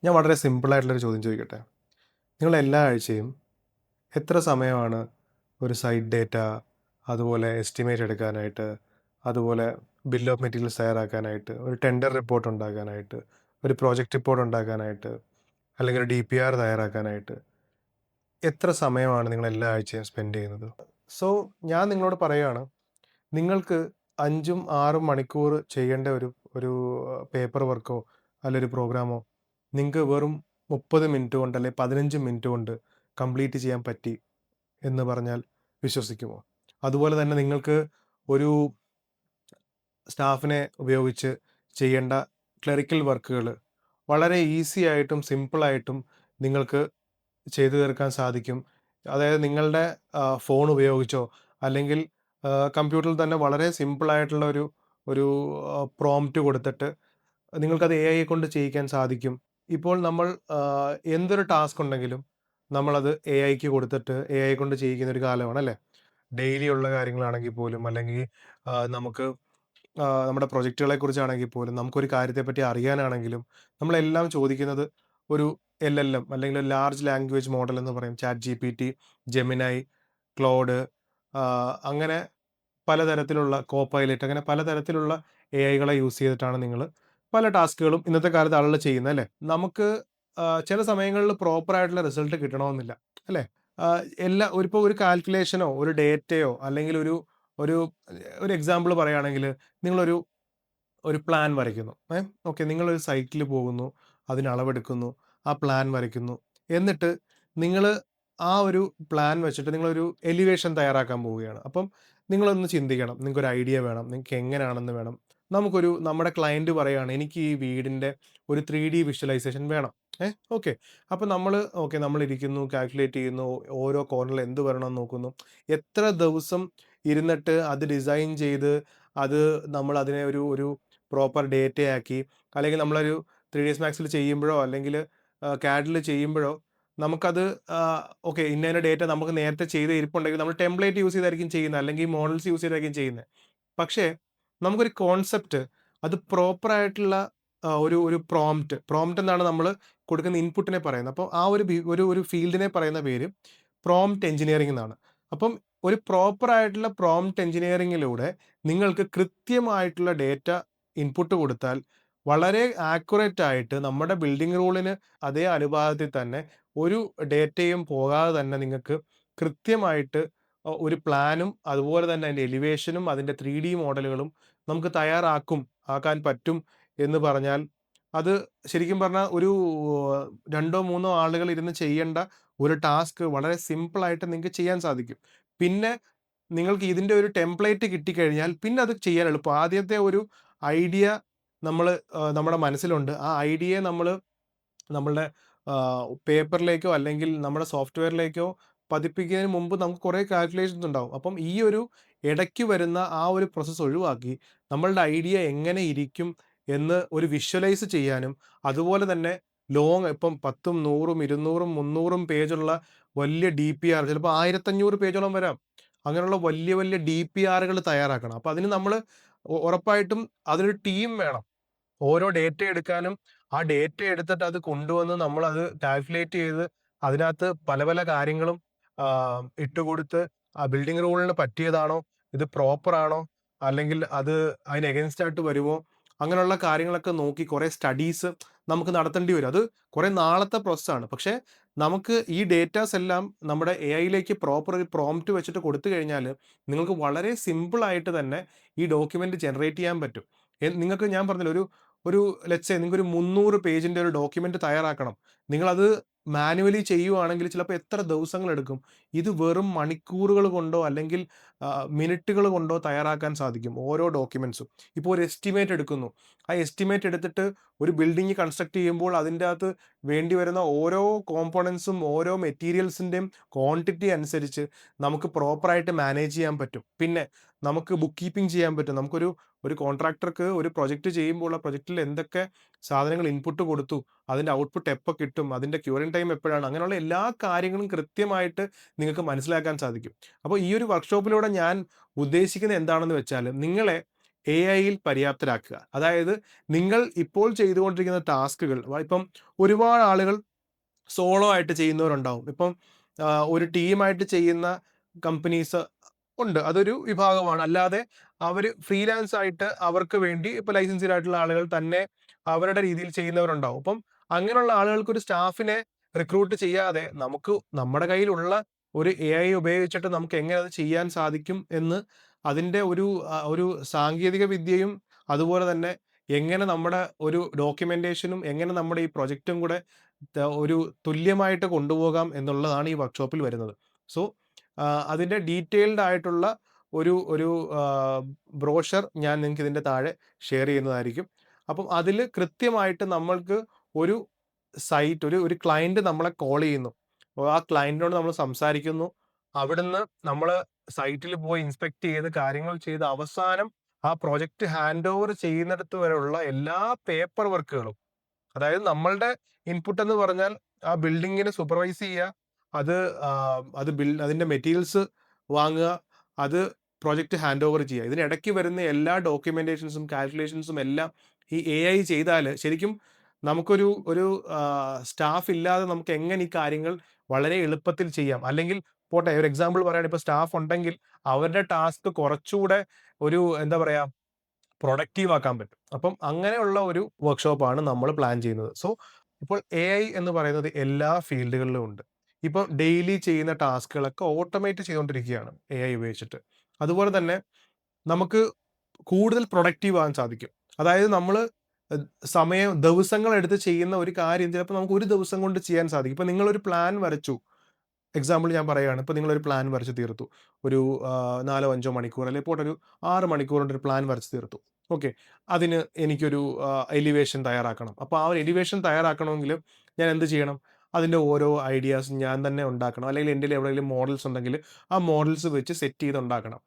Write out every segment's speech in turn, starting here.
ഞാൻ വളരെ സിമ്പിളായിട്ടുള്ളൊരു ചോദ്യം ചോദിക്കട്ടെ? നിങ്ങൾ എല്ലാ ആഴ്ചയും എത്ര സമയമാണ് ഒരു സൈറ്റ് ഡേറ്റ, അതുപോലെ എസ്റ്റിമേറ്റ് എടുക്കാനായിട്ട്, അതുപോലെ ബിൽ ഓഫ് മെറ്റീരിയൽസ് തയ്യാറാക്കാനായിട്ട്, ഒരു ടെൻഡർ റിപ്പോർട്ട് ഉണ്ടാക്കാനായിട്ട്, ഒരു പ്രോജക്റ്റ് റിപ്പോർട്ട് ഉണ്ടാക്കാനായിട്ട്, അല്ലെങ്കിൽ ഒരു DPR തയ്യാറാക്കാനായിട്ട് എത്ര സമയമാണ് നിങ്ങൾ എല്ലാ ആഴ്ചയും സ്പെൻഡ് ചെയ്യുന്നത്? സോ ഞാൻ നിങ്ങളോട് പറയുകയാണ്, നിങ്ങൾക്ക് 5ഉം 6ഉം മണിക്കൂർ ചെയ്യേണ്ട ഒരു ഒരു പേപ്പർ വർക്കോ അല്ലൊരു പ്രോഗ്രാമോ നിങ്ങൾക്ക് വെറും 30 മിനിറ്റ് കൊണ്ട് അല്ലെങ്കിൽ 15 മിനിറ്റ് കൊണ്ട് കംപ്ലീറ്റ് ചെയ്യാൻ പറ്റി എന്ന് പറഞ്ഞാൽ വിശ്വസിക്കുമോ? അതുപോലെ തന്നെ നിങ്ങൾക്ക് ഒരു സ്റ്റാഫിനെ ഉപയോഗിച്ച് ചെയ്യേണ്ട ക്ലറിക്കൽ വർക്കുകൾ വളരെ ഈസി ആയിട്ടും സിമ്പിളായിട്ടും നിങ്ങൾക്ക് ചെയ്തു തീർക്കാൻ സാധിക്കും. അതായത് നിങ്ങളുടെ ഫോൺ ഉപയോഗിച്ചോ അല്ലെങ്കിൽ കമ്പ്യൂട്ടറിൽ തന്നെ വളരെ സിമ്പിളായിട്ടുള്ള ഒരു ഒരു പ്രോംപ്റ്റ് കൊടുത്തിട്ട് നിങ്ങൾക്കത് AI കൊണ്ട് ചെയ്യിക്കാൻ സാധിക്കും. ഇപ്പോൾ നമ്മൾ എന്തൊരു ടാസ്ക് ഉണ്ടെങ്കിലും നമ്മളത് AIക്ക് കൊടുത്തിട്ട് AI കൊണ്ട് ചെയ്യിക്കുന്ന ഒരു കാലമാണ് അല്ലേ? ഡെയിലി ഉള്ള കാര്യങ്ങളാണെങ്കിൽ പോലും അല്ലെങ്കിൽ നമുക്ക് നമ്മുടെ പ്രൊജക്റ്റുകളെ കുറിച്ചാണെങ്കിൽ പോലും നമുക്കൊരു കാര്യത്തെപ്പറ്റി അറിയാനാണെങ്കിലും നമ്മളെല്ലാം ചോദിക്കുന്നത് ഒരു LLM അല്ലെങ്കിൽ ഒരു ലാർജ് ലാംഗ്വേജ് മോഡൽ എന്ന് പറയും. ChatGPT, Gemini, Claude അങ്ങനെ പലതരത്തിലുള്ള കോപ്പൈലറ്റ് അങ്ങനെ പലതരത്തിലുള്ള AIകളെ യൂസ് ചെയ്തിട്ടാണ് നിങ്ങൾ പല ടാസ്കുകളും ഇന്നത്തെ കാലത്ത് ആളുകൾ ചെയ്യുന്നത് അല്ലേ? നമുക്ക് ചില സമയങ്ങളിൽ പ്രോപ്പർ ആയിട്ടുള്ള റിസൾട്ട് കിട്ടണമെന്നില്ല അല്ലേ? ഇപ്പോൾ ഒരു കാൽക്കുലേഷനോ ഒരു ഡേറ്റയോ അല്ലെങ്കിൽ ഒരു ഒരു ഒരു എക്സാമ്പിൾ പറയുകയാണെങ്കിൽ നിങ്ങളൊരു ഒരു പ്ലാൻ വരയ്ക്കുന്നു. ഓക്കെ, നിങ്ങളൊരു സൈറ്റിൽ പോകുന്നു, അതിന് അളവെടുക്കുന്നു, ആ പ്ലാൻ വരയ്ക്കുന്നു. എന്നിട്ട് നിങ്ങള് ആ ഒരു പ്ലാൻ വെച്ചിട്ട് നിങ്ങളൊരു എലിവേഷൻ തയ്യാറാക്കാൻ പോവുകയാണ്. അപ്പം നിങ്ങളൊന്ന് ചിന്തിക്കണം. നിങ്ങൾക്കൊരു ഐഡിയ വേണം. നിങ്ങൾക്ക് എങ്ങനെയാണെന്ന് വേണം. നമ്മുടെ ക്ലയന്റ് പറയാണ്, "എനിക്ക് ഈ വീടിന്റെ ഒരു 3D വിഷ്വലൈസേഷൻ വേണം." ഓക്കെ. അപ്പം നമ്മളിരിക്കുന്നു, കാൽക്കുലേറ്റ് ചെയ്യുന്നു, ഓരോ കോർണറിൽ എന്ത് വരണമെന്ന് നോക്കുന്നു. എത്ര ദിവസം ഇരുന്നിട്ട് അത് ഡിസൈൻ ചെയ്ത് അത് നമ്മളതിനെ ഒരു ഒരു പ്രോപ്പർ ഡേറ്റയാക്കി, അല്ലെങ്കിൽ നമ്മളൊരു 3ds മാക്സിൽ ചെയ്യുമ്പോഴോ അല്ലെങ്കിൽ CADൽ ചെയ്യുമ്പോഴോ നമുക്കത് ഓക്കെ, ഇന്ന ഡേറ്റ നമുക്ക് നേരത്തെ ചെയ്ത് ഇരിപ്പുണ്ടെങ്കിൽ നമ്മൾ ടെംപ്ലേറ്റ് യൂസ് ചെയ്തായിരിക്കും ചെയ്യുന്നത്, അല്ലെങ്കിൽ മോഡൽസ് യൂസ് ചെയ്തായിരിക്കും ചെയ്യുന്നത്. പക്ഷേ നമുക്കൊരു കോൺസെപ്റ്റ് അത് പ്രോപ്പർ ആയിട്ടുള്ള ഒരു ഒരു പ്രോംപ്റ്റ് എന്നാണ് നമ്മൾ കൊടുക്കുന്ന ഇൻപുട്ടിനെ പറയുന്നത്. അപ്പോൾ ആ ഒരു ഫീൽഡിനെ പറയുന്ന പേര് പ്രോംപ്റ്റ് എഞ്ചിനീയറിംഗ് എന്നാണ്. അപ്പം ഒരു പ്രോപ്പർ ആയിട്ടുള്ള പ്രോംപ്റ്റ് എഞ്ചിനീയറിംഗിലൂടെ നിങ്ങൾക്ക് കൃത്യമായിട്ടുള്ള ഡേറ്റ ഇൻപുട്ട് കൊടുത്താൽ വളരെ ആക്യുറേറ്റ് ആയിട്ട് നമ്മുടെ ബിൽഡിംഗ് റൂളിന് അതേ അനുപാതത്തിൽ തന്നെ ഒരു ഡേറ്റയും പോകാതെ തന്നെ നിങ്ങൾക്ക് കൃത്യമായിട്ട് ഒരു പ്ലാനും അതുപോലെ തന്നെ അതിൻ്റെ എലിവേഷനും അതിൻ്റെ 3D മോഡലുകളും നമുക്ക് ആക്കാൻ പറ്റും എന്ന് പറഞ്ഞാൽ അത് ശരിക്കും പറഞ്ഞാൽ ഒരു 2ഓ 3ഓ ആളുകൾ ഇരുന്ന് ചെയ്യേണ്ട ഒരു ടാസ്ക് വളരെ സിമ്പിളായിട്ട് നിങ്ങൾക്ക് ചെയ്യാൻ സാധിക്കും. പിന്നെ നിങ്ങൾക്ക് ഇതിൻ്റെ ഒരു ടെംപ്ലേറ്റ് കിട്ടിക്കഴിഞ്ഞാൽ പിന്നെ അത് ചെയ്യാൻ എളുപ്പം. ആദ്യത്തെ ഒരു ഐഡിയ നമ്മുടെ മനസ്സിലുണ്ട്. ആ ഐഡിയയെ നമ്മളുടെ പേപ്പറിലേക്കോ അല്ലെങ്കിൽ നമ്മുടെ സോഫ്റ്റ്‌വെയറിലേക്കോ പതിപ്പിക്കുന്നതിന് മുമ്പ് നമുക്ക് കുറേ കാൽക്കുലേഷൻസ് ഉണ്ടാവും. അപ്പം ഈ ഒരു ഇടയ്ക്ക് വരുന്ന ആ ഒരു പ്രോസസ്സ് ഒഴിവാക്കി നമ്മളുടെ ഐഡിയ എങ്ങനെ ഇരിക്കും എന്ന് ഒരു വിഷ്വലൈസ് ചെയ്യാനും, അതുപോലെ തന്നെ ഇപ്പം 10ഉം 100ഉം 200ഉം 300ഉം പേജുള്ള വലിയ DPR ചിലപ്പോൾ 1500 പേജോളം വരാം. അങ്ങനെയുള്ള വലിയ വലിയ DPRകൾ തയ്യാറാക്കണം. അപ്പോൾ അതിന് നമ്മള് ഉറപ്പായിട്ടും അതിനൊരു ടീം വേണം. ഓരോ ഡേറ്റ എടുക്കാനും, ആ ഡേറ്റ എടുത്തിട്ട് അത് കൊണ്ടുവന്ന് നമ്മളത് കാൽക്കുലേറ്റ് ചെയ്ത് അതിനകത്ത് പല പല കാര്യങ്ങളും ഇട്ടുകൊടുത്ത് ആ ബിൽഡിംഗ് റൂളിന് പറ്റിയതാണോ? ഇത് പ്രോപ്പർ ആണോ? അല്ലെങ്കിൽ അത് അതിന് എഗൈൻസ്റ്റ് ആയിട്ട് വരുമോ? അങ്ങനെയുള്ള കാര്യങ്ങളൊക്കെ നോക്കി കുറേ സ്റ്റഡീസ് നമുക്ക് നടത്തേണ്ടി വരും. അത് കുറേ നാളത്തെ പ്രോസസ്സാണ്. പക്ഷേ നമുക്ക് ഈ ഡേറ്റാസ് എല്ലാം നമ്മുടെ AIയിലേക്ക് പ്രോപ്പർ ഒരു പ്രോംപ്റ്റ് വെച്ചിട്ട് കൊടുത്തു കഴിഞ്ഞാല് നിങ്ങൾക്ക് വളരെ സിമ്പിൾ ആയിട്ട് തന്നെ ഈ ഡോക്യുമെന്റ് ജനറേറ്റ് ചെയ്യാൻ പറ്റും. നിങ്ങൾക്ക് ഞാൻ പറഞ്ഞില്ലേ ഒരു ലെറ്റ്സ് സേ നിങ്ങൾക്കൊരു 300 പേജിന്റെ ഒരു ഡോക്യുമെന്റ് തയ്യാറാക്കണം. നിങ്ങളത് മാനുവലി ചെയ്യുവാണെങ്കിൽ ചിലപ്പോൾ എത്ര ദിവസങ്ങളെടുക്കും. ഇത് വെറും മണിക്കൂറുകൾ കൊണ്ടോ അല്ലെങ്കിൽ മിനിറ്റുകൾ കൊണ്ടോ തയ്യാറാക്കാൻ സാധിക്കും ഓരോ ഡോക്യുമെന്റ്സും. ഇപ്പോൾ ഒരു എസ്റ്റിമേറ്റ് എടുക്കുന്നു. ആ എസ്റ്റിമേറ്റ് എടുത്തിട്ട് ഒരു ബിൽഡിംഗ് കൺസ്ട്രക്ട് ചെയ്യുമ്പോൾ അതിൻ്റെ അകത്ത് വേണ്ടി വരുന്ന ഓരോ കോമ്പോണൻസും ഓരോ മെറ്റീരിയൽസിൻ്റെയും ക്വാണ്ടിറ്റി അനുസരിച്ച് നമുക്ക് പ്രോപ്പറായിട്ട് മാനേജ് ചെയ്യാൻ പറ്റും. പിന്നെ നമുക്ക് ബുക്ക് കീപ്പിംഗ് ചെയ്യാൻ പറ്റും. ഒരു കോൺട്രാക്ടർക്ക് ഒരു പ്രൊജക്റ്റ് ചെയ്യുമ്പോൾ ആ പ്രൊജക്റ്റിൽ എന്തൊക്കെ സാധനങ്ങൾ ഇൻപുട്ട് കൊടുത്തു, അതിൻ്റെ ഔട്ട്പുട്ട് എപ്പോൾ കിട്ടും, അതിൻ്റെ ക്യൂറിംഗ് ടൈം എപ്പോഴാണ്, അങ്ങനെയുള്ള എല്ലാ കാര്യങ്ങളും കൃത്യമായിട്ട് നിങ്ങൾക്ക് മനസ്സിലാക്കാൻ സാധിക്കും. അപ്പോൾ ഈ ഒരു വർക്ക്ഷോപ്പിലൂടെ ഞാൻ ഉദ്ദേശിക്കുന്നത് എന്താണെന്ന് വെച്ചാൽ നിങ്ങളെ എഐയിൽ പര്യാപ്തരാക്കുക. അതായത് നിങ്ങൾ ഇപ്പോൾ ചെയ്തുകൊണ്ടിരിക്കുന്ന ടാസ്കുകൾ ഇപ്പം ഒരുപാട് ആളുകൾ സോളോ ആയിട്ട് ചെയ്യുന്നവരുണ്ടാവും. ഇപ്പം ഒരു ടീമായിട്ട് ചെയ്യുന്ന കമ്പനീസ് ഉണ്ട്. അതൊരു വിഭാഗമാണ്. അല്ലാതെ അവര് ഫ്രീലാൻസ് ആയിട്ട് അവർക്ക് വേണ്ടി ഇപ്പൊ ലൈസൻസ്ഡ് ആയിട്ടുള്ള ആളുകൾ തന്നെ അവരുടെ രീതിയിൽ ചെയ്യുന്നവരുണ്ടാവും. അപ്പം അങ്ങനെയുള്ള ആളുകൾക്ക് ഒരു സ്റ്റാഫിനെ റിക്രൂട്ട് ചെയ്യാതെ നമുക്ക് നമ്മുടെ കയ്യിലുള്ള ഒരു എഐ ഉപയോഗിച്ചിട്ട് നമുക്ക് എങ്ങനെ അത് ചെയ്യാൻ സാധിക്കും എന്ന് അതിന്റെ ഒരു സാങ്കേതിക വിദ്യയും അതുപോലെ തന്നെ എങ്ങനെ നമ്മുടെ ഒരു ഡോക്യുമെന്റേഷനും എങ്ങനെ നമ്മുടെ ഈ പ്രൊജക്റ്റും കൂടെ ഒരു തുല്യമായിട്ട് കൊണ്ടുപോകാം എന്നുള്ളതാണ് ഈ വർക്ക്ഷോപ്പിൽ വരുന്നത്. സോ അതിന്റെ ഡീറ്റെയിൽഡ് ആയിട്ടുള്ള ഒരു ഒരു ബ്രോഷർ ഞാൻ നിങ്ങൾക്ക് ഇതിന്റെ താഴെ ഷെയർ ചെയ്യുന്നതായിരിക്കും. അപ്പം അതിൽ കൃത്യമായിട്ട് നമ്മൾക്ക് ഒരു സൈറ്റ് ഒരു ക്ലയന്റ് നമ്മളെ കോൾ ചെയ്യുന്നു. അപ്പോൾ ആ ക്ലയന്റിനോട് നമ്മൾ സംസാരിക്കുന്നു. അവിടുന്ന് നമ്മൾ സൈറ്റിൽ പോയി ഇൻസ്പെക്ട് ചെയ്ത് കാര്യങ്ങൾ ചെയ്ത് അവസാനം ആ പ്രൊജക്റ്റ് ഹാൻഡ് ഓവർ ചെയ്യുന്നിടത്ത് വരെയുള്ള എല്ലാ പേപ്പർ വർക്കുകളും, അതായത് നമ്മളുടെ ഇൻപുട്ട് എന്ന് പറഞ്ഞാൽ ആ ബിൽഡിങ്ങിനെ സൂപ്പർവൈസ് ചെയ്യുക, അത് അതിന്റെ മെറ്റീരിയൽസ് വാങ്ങുക, അത് പ്രൊജക്റ്റ് ഹാൻഡ് ഓവർ ചെയ്യുക. ഇതിനിടയ്ക്ക് വരുന്ന എല്ലാ ഡോക്യുമെന്റേഷൻസും കാൽക്കുലേഷൻസും എല്ലാം ഈ എഐ ചെയ്താൽ ശരിക്കും നമുക്കൊരു ഒരു സ്റ്റാഫ് ഇല്ലാതെ നമുക്ക് എങ്ങനെ ഈ കാര്യങ്ങൾ വളരെ എളുപ്പത്തിൽ ചെയ്യാം. അല്ലെങ്കിൽ പോട്ടെ, ഒരു എക്സാമ്പിൾ പറയുകയാണെങ്കിൽ ഇപ്പൊ സ്റ്റാഫ് ഉണ്ടെങ്കിൽ അവരുടെ ടാസ്ക് കുറച്ചുകൂടെ ഒരു എന്താ പറയാ പ്രൊഡക്റ്റീവ് ആക്കാൻ പറ്റും. അപ്പം അങ്ങനെയുള്ള ഒരു വർക്ക്ഷോപ്പാണ് നമ്മൾ പ്ലാൻ ചെയ്യുന്നത്. സോ ഇപ്പോൾ എഐ എന്ന് പറയുന്നത് എല്ലാ ഫീൽഡുകളിലും ഉണ്ട്. ഇപ്പം ഡെയിലി ചെയ്യുന്ന ടാസ്കുകളൊക്കെ ഓട്ടോമേറ്റ് ചെയ്തുകൊണ്ടിരിക്കുകയാണ് എഐ ഉപയോഗിച്ചിട്ട്. അതുപോലെ തന്നെ നമുക്ക് കൂടുതൽ പ്രൊഡക്റ്റീവ് ആവാൻ സാധിക്കും. അതായത് നമ്മള് ദിവസങ്ങളെടുത്ത് ചെയ്യുന്ന ഒരു കാര്യം ചിലപ്പോൾ നമുക്ക് ഒരു ദിവസം കൊണ്ട് ചെയ്യാൻ സാധിക്കും. ഇപ്പൊ നിങ്ങളൊരു പ്ലാൻ വരച്ചു. എക്സാമ്പിൾ ഞാൻ പറയുകയാണ്. ഇപ്പൊ നിങ്ങളൊരു പ്ലാൻ വരച്ച് തീർത്തു. ഒരു 4 5 മണിക്കൂർ അല്ലെങ്കിൽ പോട്ടെ ഒരു 6 മണിക്കൂർ കൊണ്ട് ഒരു പ്ലാൻ വരച്ച് തീർത്തു. ഓക്കെ. അതിന് എനിക്കൊരു എലിവേഷൻ തയ്യാറാക്കണം. അപ്പൊ ആ ഒരു എലിവേഷൻ തയ്യാറാക്കണമെങ്കിൽ ഞാൻ എന്ത് ചെയ്യണം? അതിന്റെ ഓരോ ഐഡിയാസും ഞാൻ തന്നെ ഉണ്ടാക്കണം. അല്ലെങ്കിൽ എന്റെൽ എവിടെയെങ്കിലും മോഡൽസ് ഉണ്ടെങ്കിൽ ആ മോഡൽസ് വെച്ച് സെറ്റ് ചെയ്ത് ഉണ്ടാക്കണം.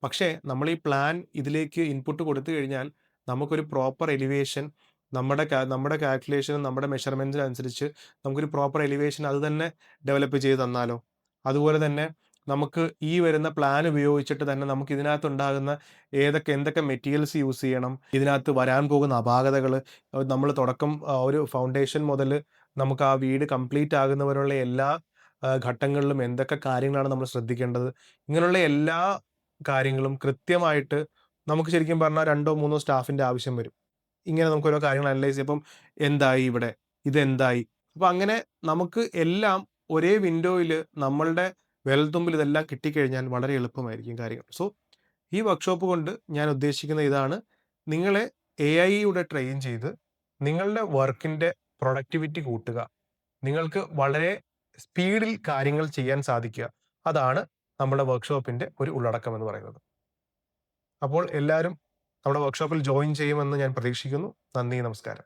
പക്ഷേ നമ്മൾ ഈ പ്ലാൻ ഇതിലേക്ക് ഇൻപുട്ട് കൊടുത്തു കഴിഞ്ഞാൽ നമുക്കൊരു പ്രോപ്പർ എലിവേഷൻ നമ്മുടെ കാൽക്കുലേഷനും നമ്മുടെ മെഷർമെന്റ്സിനും അനുസരിച്ച് നമുക്കൊരു പ്രോപ്പർ എലിവേഷൻ അത് തന്നെ ഡെവലപ്പ് ചെയ്ത് തന്നാലോ? അതുപോലെ തന്നെ നമുക്ക് ഈ വരുന്ന പ്ലാൻ ഉപയോഗിച്ചിട്ട് തന്നെ നമുക്ക് ഇതിനകത്ത് ഉണ്ടാകുന്ന എന്തൊക്കെ മെറ്റീരിയൽസ് യൂസ് ചെയ്യണം, ഇതിനകത്ത് വരാൻ പോകുന്ന അപാകതകൾ, നമ്മൾ തുടക്കം ഒരു ഫൗണ്ടേഷൻ മുതൽ നമുക്ക് ആ വീട് കംപ്ലീറ്റ് ആകുന്നവരുള്ള എല്ലാ ഘട്ടങ്ങളിലും എന്തൊക്കെ കാര്യങ്ങളാണ് നമ്മൾ ശ്രദ്ധിക്കേണ്ടത്, ഇങ്ങനെയുള്ള എല്ലാ കാര്യങ്ങളും കൃത്യമായിട്ട് നമുക്ക് ശരിക്കും പറഞ്ഞാൽ 2 3 സ്റ്റാഫിന്റെ ആവശ്യം വരും. ഇങ്ങനെ നമുക്ക് ഓരോ കാര്യങ്ങൾ അനലൈസ് ചെയ്യുമ്പം എന്തായി ഇവിടെ? ഇതെന്തായി? അപ്പൊ അങ്ങനെ നമുക്ക് എല്ലാം ഒരേ വിൻഡോയില് നമ്മളുടെ വിരൽത്തുമ്പിൽ ഇതെല്ലാം കിട്ടിക്കഴിഞ്ഞാൽ വളരെ എളുപ്പമായിരിക്കും കാര്യങ്ങൾ. സോ ഈ വർക്ക്ഷോപ്പ് കൊണ്ട് ഞാൻ ഉദ്ദേശിക്കുന്നത് ഇതാണ്. നിങ്ങളെ എഐയുടെ ട്രെയിൻ ചെയ്ത് നിങ്ങളുടെ വർക്കിന്റെ പ്രൊഡക്ടിവിറ്റി കൂട്ടുക. നിങ്ങൾക്ക് വളരെ സ്പീഡിൽ കാര്യങ്ങൾ ചെയ്യാൻ സാധിക്കുക. അതാണ് നമ്മുടെ വർക്ക്ഷോപ്പിന്റെ ഒരു ഉള്ളടക്കം എന്ന് പറയുന്നത്. അപ്പോൾ എല്ലാവരും നമ്മുടെ വർക്ക്ഷോപ്പിൽ ജോയിൻ ചെയ്യുമെന്ന് ഞാൻ പ്രതീക്ഷിക്കുന്നു. നന്ദി, നമസ്കാരം.